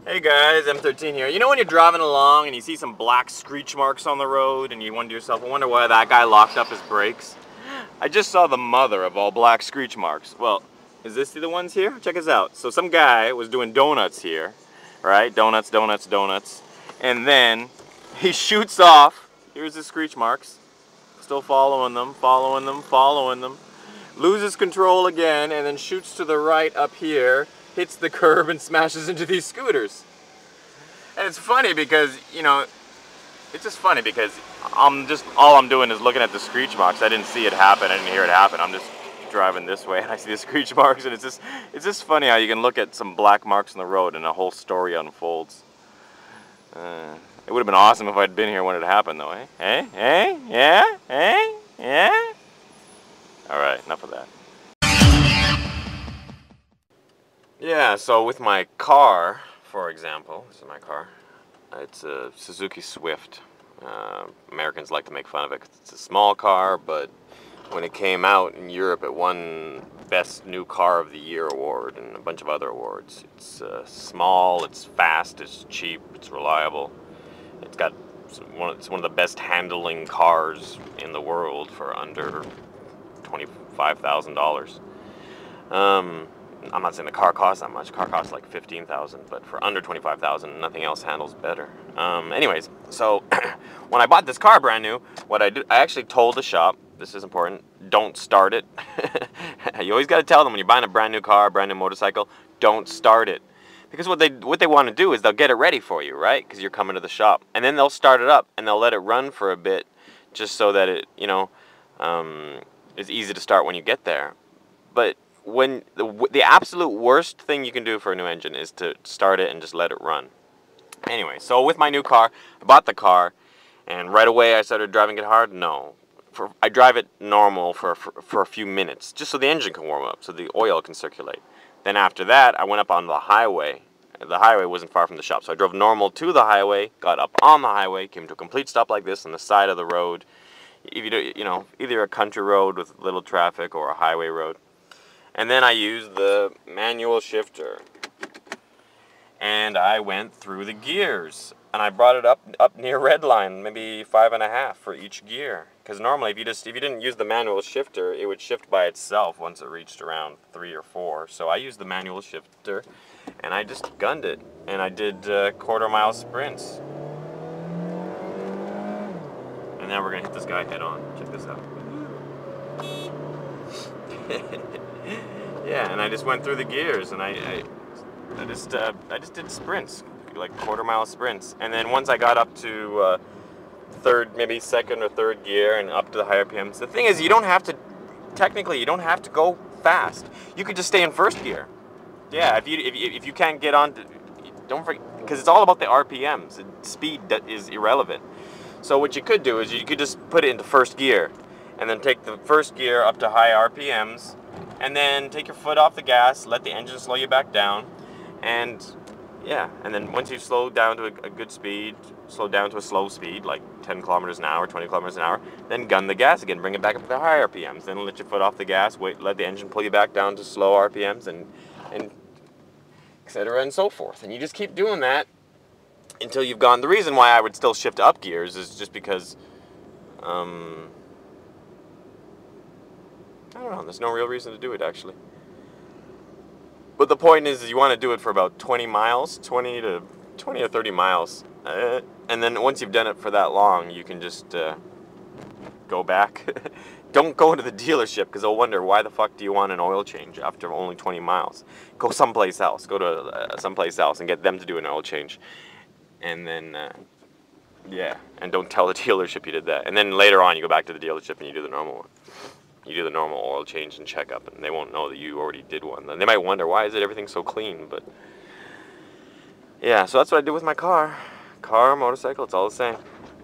Hey guys, M13 here. You know when you're driving along and you see some black screech marks on the road and you wonder to yourself, I wonder why that guy locked up his brakes? I just saw the mother of all black screech marks. Well, is this the ones here? Check this out. So some guy was doing donuts here, right? Donuts, donuts, donuts. And then he shoots off. Here's the screech marks. Still following them, following them, following them. Loses control again and then shoots to the right up here, hits the curb and smashes into these scooters. And it's funny because, you know, it's just funny because all I'm doing is looking at the screech marks. I didn't see it happen, I didn't hear it happen. I'm just driving this way and I see the screech marks, and it's just funny how you can look at some black marks on the road and a whole story unfolds. It would have been awesome if I'd been here when it happened though, eh? Eh? Eh? Yeah? Eh? Yeah? Alright, enough of that. Yeah, so with my car, for example, this is my car. It's a Suzuki Swift. Americans like to make fun of it 'cause it's a small car, but when it came out in Europe, it won Best New Car of the Year award and a bunch of other awards. It's small, it's fast, it's cheap, it's reliable. It's one of the best handling cars in the world for under $25,000. I'm not saying the car costs that much. The car costs like $15,000, but for under $25,000, nothing else handles better. Anyways, so when I bought this car brand new, what I actually told the shop, this is important, don't start it. You always got to tell them when you're buying a brand new car, brand new motorcycle, don't start it. Because what they want to do is they'll get it ready for you, right? Because you're coming to the shop, and then they'll start it up and they'll let it run for a bit, just so that it, you know, is easy to start when you get there. But when the absolute worst thing you can do for a new engine is to start it and just let it run. Anyway, so with my new car, I bought the car, and right away I started driving it hard. No, I drive it normal for a few minutes, just so the engine can warm up, so the oil can circulate. Then after that, I went up on the highway. The highway wasn't far from the shop, so I drove normal to the highway, got up on the highway, came to a complete stop like this on the side of the road. If you do, you know, either a country road with little traffic or a highway road. And then I used the manual shifter, and I went through the gears, and I brought it up near red line, maybe 5.5 for each gear. Because normally, if you didn't use the manual shifter, it would shift by itself once it reached around 3 or 4. So I used the manual shifter, and I just gunned it, and I did quarter-mile sprints. And now we're gonna hit this guy head on. Check this out. Yeah, and I just went through the gears, and I just did sprints, like quarter-mile sprints. And then once I got up to maybe second or third gear, and up to the higher RPMs, the thing is, you don't have to go fast. You could just stay in first gear. Yeah, if you can't get on, don't forget, because it's all about the RPMs. Speed is irrelevant. So what you could do is you could just put it into first gear, and then take the first gear up to high RPMs, and then take your foot off the gas, let the engine slow you back down, and yeah, and then once you slow down to a good speed, slow down to a slow speed, like 10 kilometers an hour, 20 kilometers an hour, then gun the gas again, bring it back up to the high RPMs, then let your foot off the gas, let the engine pull you back down to slow RPMs, and etc. and so forth. And you just keep doing that until you've gone. The reason why I would still shift up gears is just because, I don't know, there's no real reason to do it, actually. But the point is you want to do it for about 20 miles, 20 or 30 miles. And then once you've done it for that long, you can just go back. Don't go to the dealership, because they'll wonder, why the fuck do you want an oil change after only 20 miles? Go someplace else. Go to someplace else and get them to do an oil change. And then, yeah, and don't tell the dealership you did that. And then later on, you go back to the dealership and you do the normal one. You do the normal oil change and checkup, and they won't know that you already did one. Then they might wonder, why is everything so clean? But yeah, so that's what I do with my car. Car, motorcycle, it's all the same.